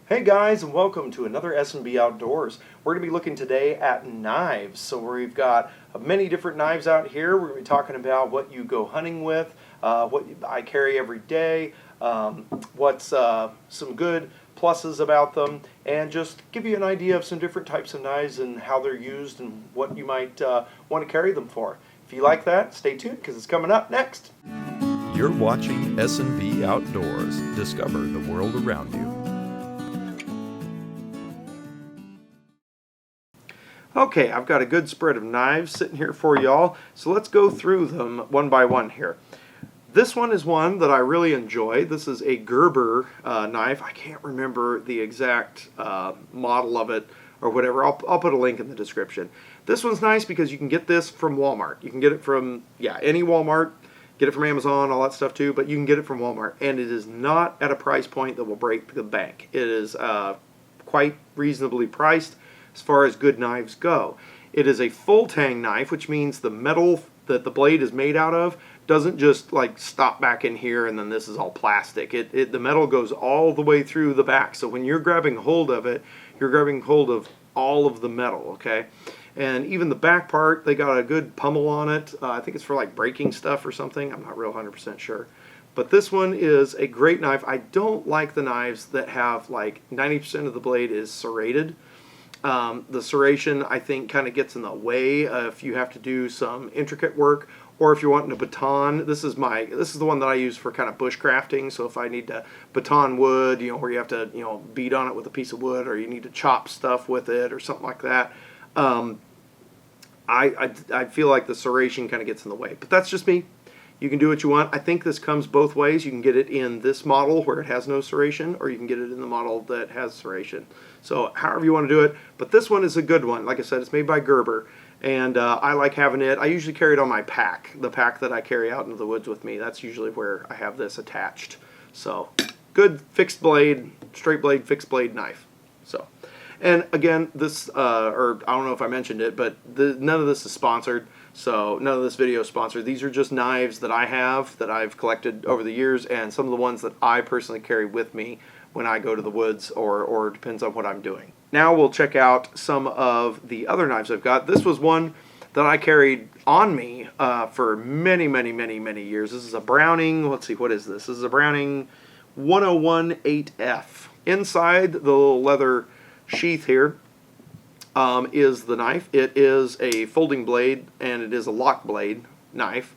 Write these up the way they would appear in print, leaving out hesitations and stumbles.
Hey guys, and welcome to another S&B Outdoors. We're going to be looking today at knives. So we've got many different knives out here. We're going to be talking about what you go hunting with, what I carry every day, what's some good pluses about them, and just give you an idea of some different types of knives and how they're used and what you might want to carry them for. If you like that, stay tuned because it's coming up next. You're watching S&B Outdoors. Discover the world around you. Okay, I've got a good spread of knives sitting here for y'all, so let's go through them one by one here. This one is one that I really enjoy. This is a Gerber knife. I can't remember the exact model of it or whatever. I'll put a link in the description. This one's nice because you can get this from Walmart. You can get it from, any Walmart. Get it from Amazon, all that stuff too, but you can get it from Walmart. And it is not at a price point that will break the bank. It is quite reasonably priced as far as good knives go. It is a full tang knife, which means the metal that the blade is made out of doesn't just like stop back in here and then this is all plastic. The metal goes all the way through the back. So when you're grabbing hold of it, you're grabbing hold of all of the metal, okay? And even the back part, they got a good pummel on it. I think it's for like breaking stuff or something. I'm not real 100% sure. But this one is a great knife. I don't like the knives that have like 90% of the blade is serrated. The serration, I think, kind of gets in the way if you have to do some intricate work, or if you're wanting a baton. This is the one that I use for kind of bushcrafting. So if I need to baton wood, where you have to, beat on it with a piece of wood, or you need to chop stuff with it, or something like that. I feel like the serration kind of gets in the way, but that's just me. You can do what you want. I think this comes both ways. You can get it in this model where it has no serration, or you can get it in the model that has serration. So however you want to do it, but this one is a good one. Like I said, it's made by Gerber, and I like having it. I usually carry it on my pack, the pack that I carry out into the woods with me. That's usually where I have this attached. So good fixed blade, straight blade, fixed blade knife. So. And again, this, or I don't know if I mentioned it, but none of this is sponsored, so none of this video is sponsored. These are just knives that I have, that I've collected over the years, and some of the ones that I personally carry with me when I go to the woods, or depends on what I'm doing. Now we'll check out some of the other knives I've got. This was one that I carried on me for many, many, many, many years. This is a Browning, let's see, what is this? This is a Browning 101 8F. Inside the little leather sheath here is the knife. It is a folding blade and it is a lock blade knife.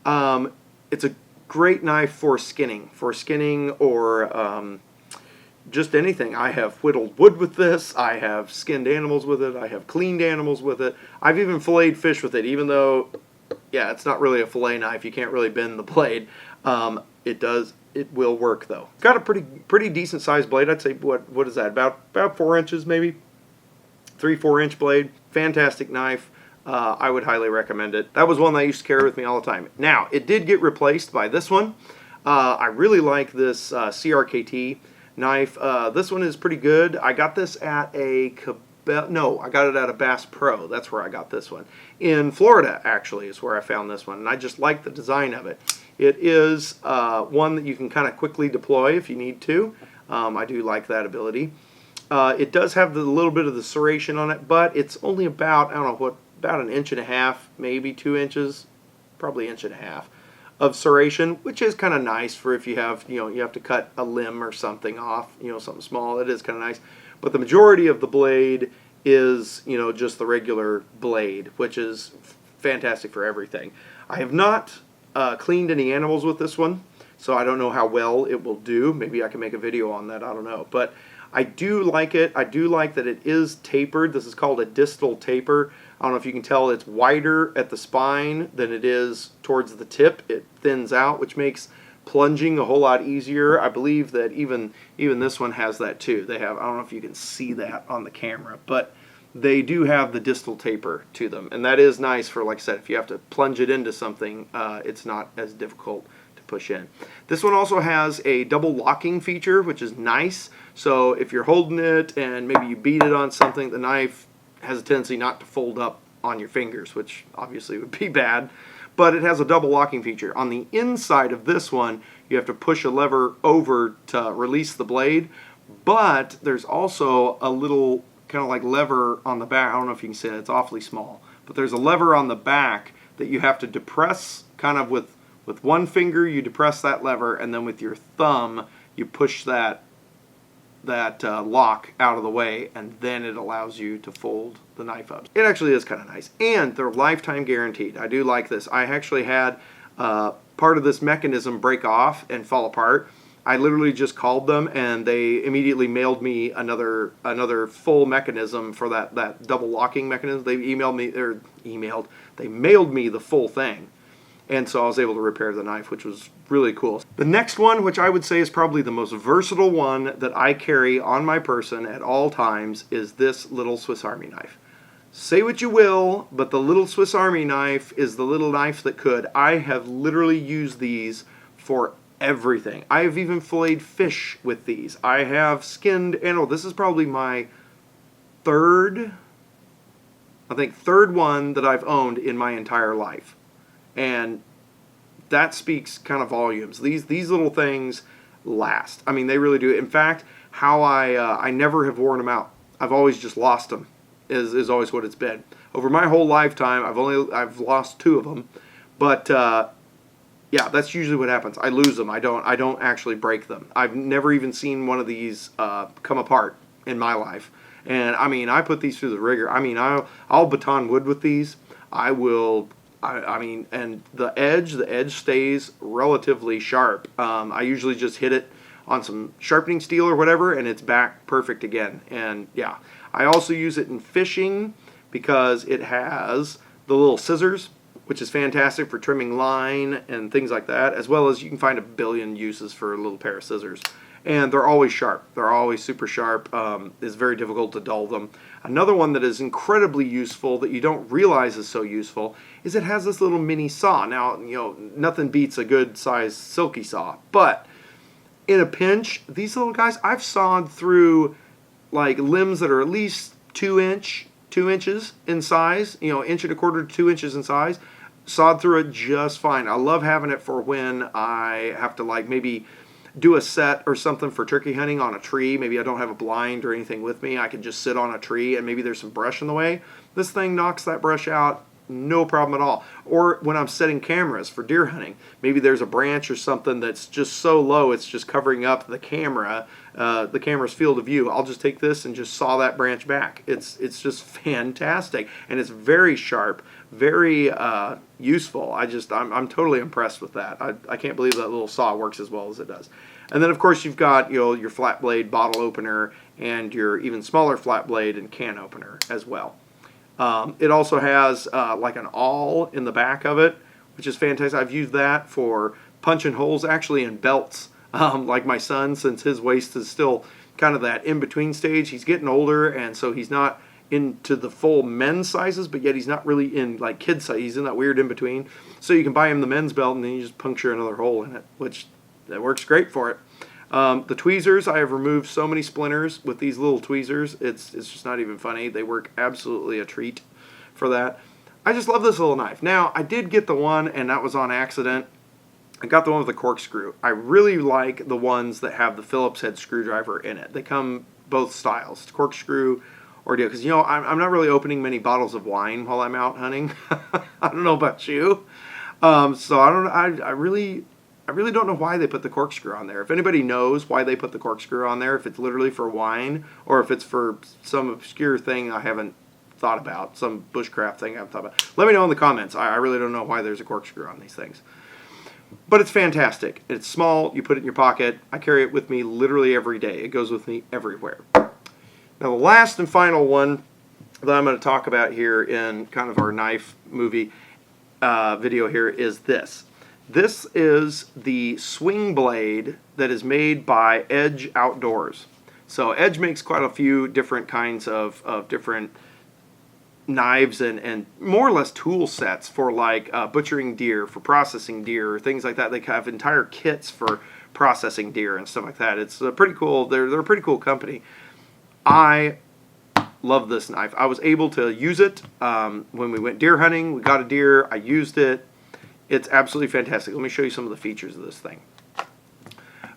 It's a great knife for skinning or just anything. I have whittled wood with this. I have skinned animals with it. I have cleaned animals with it. I've even filleted fish with it, even though, it's not really a fillet knife. You can't really bend the blade. It will work though. It's got a pretty decent sized blade. I'd say what is that? About 4 inches maybe, 3-4 inch blade. Fantastic knife. I would highly recommend it. That was one that I used to carry with me all the time. Now it did get replaced by this one. I really like this CRKT knife. This one is pretty good. I got this at I got it at a Bass Pro. That's where I got this one. In Florida, actually, is where I found this one. And I just like the design of it. It is one that you can kind of quickly deploy if you need to. I do like that ability. It does have a little bit of the serration on it, but it's only about, about 1.5 inches, maybe 2 inches, probably 1.5 inches of serration, which is kind of nice for if you have, you have to cut a limb or something off, something small. It is kind of nice. But the majority of the blade is, just the regular blade, which is fantastic for everything. I have not cleaned any animals with this one, so I don't know how well it will do. Maybe I can make a video on that, I don't know. But I do like it. I do like that it is tapered. This is called a distal taper. I don't know if you can tell, it's wider at the spine than it is towards the tip. It thins out, which makes plunging a whole lot easier. I believe that even this one has that too. They have, I don't know if you can see that on the camera, but they do have the distal taper to them, and that is nice for, like I said, if you have to plunge it into something, it's not as difficult to push in. This one also has a double locking feature, which is nice. So if you're holding it and maybe you beat it on something, the knife has a tendency not to fold up on your fingers, which obviously would be bad. But it has a double locking feature. On the inside of this one, you have to push a lever over to release the blade, But there's also a little kind of like lever on the back. I don't know if you can see it. It's awfully small. But there's a lever on the back that you have to depress kind of with one finger. You depress that lever, and then with your thumb you push that lock out of the way, and then it allows you to fold the knife up. It actually is kind of nice, and they're lifetime guaranteed. I do like this. I actually had part of this mechanism break off and fall apart. I literally just called them, and they immediately mailed me another full mechanism for that double locking mechanism. They they mailed me the full thing. And so I was able to repair the knife, which was really cool. The next one, which I would say is probably the most versatile one that I carry on my person at all times, is this little Swiss Army knife. Say what you will, but the little Swiss Army knife is the little knife that could. I have literally used these for everything. I have even filleted fish with these. I have skinned animal. This is probably my third one that I've owned in my entire life. And that speaks kind of volumes. These little things last. I mean, they really do. In fact, how I never have worn them out. I've always just lost them. Is always what it's been. Over my whole lifetime, I've lost 2 of them. But yeah, that's usually what happens. I lose them. I don't actually break them. I've never even seen one of these come apart in my life. And I mean, I put these through the rigor. I mean, I'll baton wood with these. I will. I mean, and the edge stays relatively sharp. I usually just hit it on some sharpening steel or whatever, and it's back perfect again. And yeah, I also use it in fishing because it has the little scissors, which is fantastic for trimming line and things like that, as well as you can find a billion uses for a little pair of scissors. And they're always sharp. They're always super sharp. It's very difficult to dull them. Another one that is incredibly useful that you don't realize is so useful is it has this little mini saw. Now, you know, nothing beats a good sized silky saw, but in a pinch, these little guys, I've sawed through like limbs that are at least 2 inches in size, you know, 1.25 to 2 inches in size, sawed through it just fine. I love having it for when I have to like maybe do a set or something for turkey hunting on a tree. Maybe I don't have a blind or anything with me. I can just sit on a tree and maybe there's some brush in the way. This thing knocks that brush out, no problem at all. Or when I'm setting cameras for deer hunting, maybe there's a branch or something that's just so low it's just covering up the camera's field of view. I'll just take this and just saw that branch back. It's just fantastic, and it's very sharp, very useful. I'm totally impressed with that. I can't believe that little saw works as well as it does. And then of course you've got, you know, your flat blade bottle opener and your even smaller flat blade and can opener as well. It also has like an awl in the back of it, which is fantastic. I've used that for punching holes actually in belts. Like my son, since his waist is still kind of that in-between stage, he's getting older, and so he's not into the full men's sizes, but yet he's not really in like kid size. He's in that weird in-between. So you can buy him the men's belt, and then you just puncture another hole in it, which that works great for it. The tweezers, I have removed so many splinters with these little tweezers. It's just not even funny. They work absolutely a treat for that. I just love this little knife. Now, I did get the one, and that was on accident. I got the one with the corkscrew. I really like the ones that have the Phillips head screwdriver in it. They come both styles, corkscrew or deal. Because, you know, I'm not really opening many bottles of wine while I'm out hunting. I don't know about you. So I really don't know why they put the corkscrew on there. If anybody knows why they put the corkscrew on there, if it's literally for wine or if it's for some obscure thing I haven't thought about, some bushcraft thing I haven't thought about, let me know in the comments. I really don't know why there's a corkscrew on these things. But it's fantastic. It's small. You put it in your pocket. I carry it with me literally every day. It goes with me everywhere. Now the last and final one that I'm going to talk about here in kind of our knife movie video here is this. This is the swing blade that is made by Edge Outdoors. So Edge makes quite a few different kinds of different knives and more or less tool sets for like butchering deer, for processing deer, things like that. They have entire kits for processing deer and stuff like that. It's pretty cool. They're a pretty cool company. I love this knife. I was able to use it when we went deer hunting. We got a deer. I used it. It's absolutely fantastic. Let me show you some of the features of this thing.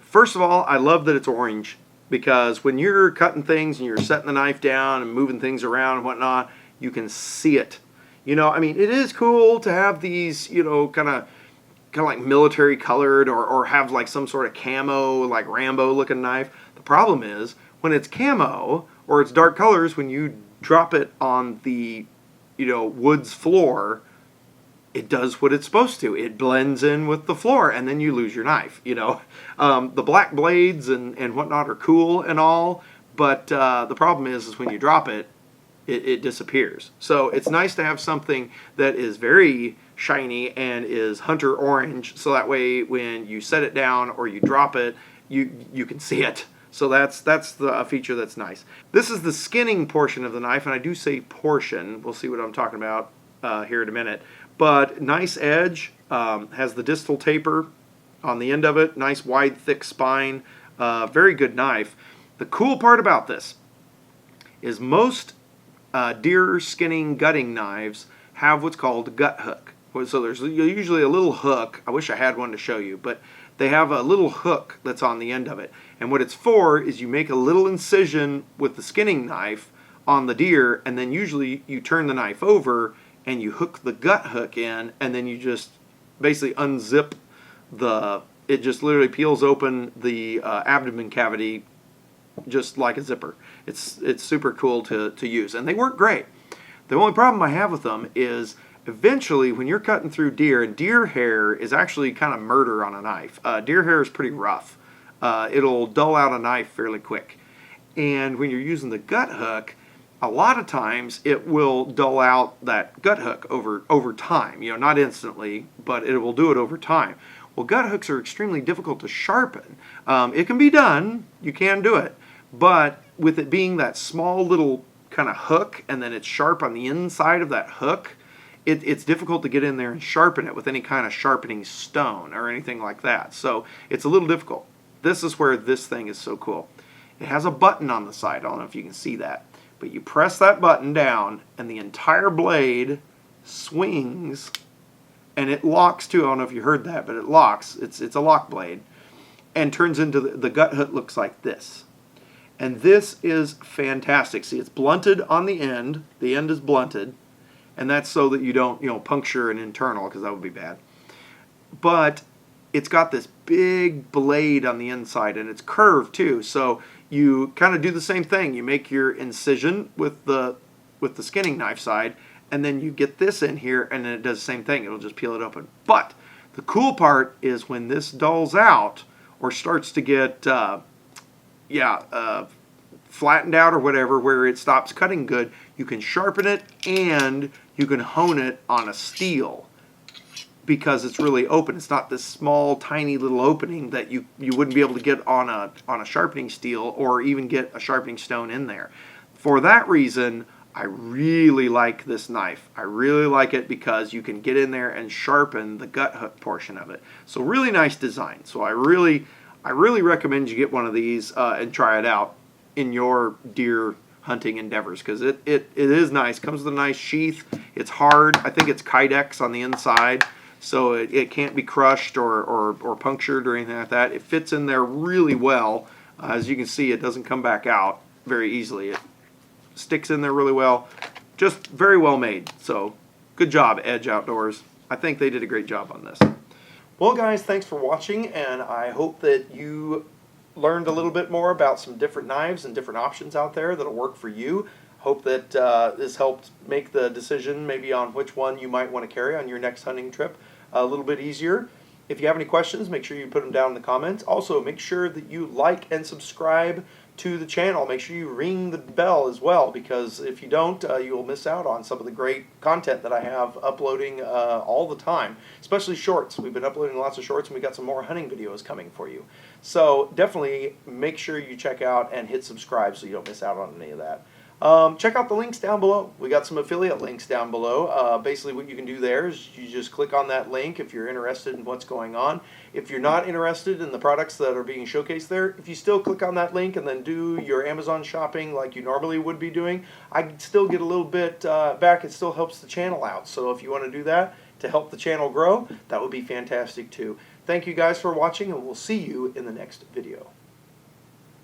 First of all, I love that it's orange. because when you're cutting things and you're setting the knife down and moving things around and whatnot, you can see it. You know, I mean, it is cool to have these, you know, kind of like military colored, or have like some sort of camo, like Rambo looking knife. The problem is when it's camo or it's dark colors, when you drop it on the, you know, woods floor, it does what it's supposed to. It blends in with the floor, and then you lose your knife, you know. The black blades and whatnot are cool and all, but the problem is when you drop it, it disappears. So it's nice to have something that is very shiny and is hunter orange, so that way when you set it down or you drop it, you can see it. So that's the feature that's nice. This is the skinning portion of the knife, and I do say portion. We'll see what I'm talking about here in a minute. But nice edge, has the distal taper on the end of it, nice wide thick spine, very good knife. The cool part about this is most deer skinning gutting knives have what's called a gut hook. So there's usually a little hook. I wish I had one to show you, but they have a little hook that's on the end of it. And what it's for is you make a little incision with the skinning knife on the deer, and then usually you turn the knife over and you hook the gut hook in, and then you just basically unzip it just literally peels open the abdomen cavity just like a zipper. It's super cool to use, and they work great. The only problem I have with them is eventually when you're cutting through deer, and deer hair is actually kind of murder on a knife. Deer hair is pretty rough. It'll dull out a knife fairly quick. And when you're using the gut hook, a lot of times it will dull out that gut hook over time. You know, not instantly, but it will do it over time. Well, gut hooks are extremely difficult to sharpen. It can be done. You can do it. But with it being that small little kind of hook, and then it's sharp on the inside of that hook, it's difficult to get in there and sharpen it with any kind of sharpening stone or anything like that. So it's a little difficult. This is where this thing is so cool. It has a button on the side. I don't know if you can see that. But you press that button down, and the entire blade swings, and it locks too. I don't know if you heard that, but it locks. It's a lock blade, and turns into the gut hook looks like this. And this is fantastic. See, it's blunted on the end. The end is blunted, and that's so that you don't, you know, puncture an internal, because that would be bad. But it's got this big blade on the inside, and it's curved too. So you kind of do the same thing. You make your incision with the skinning knife side, and then you get this in here, and then it does the same thing. It'll just peel it open. But the cool part is when this dulls out or starts to get flattened out or whatever, where it stops cutting good, you can sharpen it and you can hone it on a steel, because it's really open. It's not this small, tiny little opening that you wouldn't be able to get on a sharpening steel, or even get a sharpening stone in there. For that reason, I really like this knife. I really like it because you can get in there and sharpen the gut hook portion of it. So really nice design. So I really recommend you get one of these and try it out in your deer hunting endeavors, because it is nice. Comes with a nice sheath. It's hard. I think it's Kydex on the inside, so it can't be crushed or punctured or anything like that. It fits in there really well. As you can see, it doesn't come back out very easily. It sticks in there really well. Just very well made. So good job, Edge Outdoors. I think they did a great job on this. Well, guys, thanks for watching, and I hope that you learned a little bit more about some different knives and different options out there that'll work for you. Hope that this helped make the decision maybe on which one you might want to carry on your next hunting trip a little bit easier. If you have any questions, make sure you put them down in the comments. Also, make sure that you like and subscribe to the channel. Make sure you ring the bell as well, because if you don't, you will miss out on some of the great content that I have uploading all the time, especially shorts. We've been uploading lots of shorts, and we got some more hunting videos coming for you. So definitely make sure you check out and hit subscribe so you don't miss out on any of that. Check out the links down below. We got some affiliate links down below. Basically what you can do there is you just click on that link if you're interested in what's going on. If you're not interested in the products that are being showcased there, if you still click on that link and then do your Amazon shopping like you normally would be doing, I still get a little bit back. It still helps the channel out. So if you want to do that to help the channel grow, that would be fantastic too. Thank you guys for watching, and we'll see you in the next video.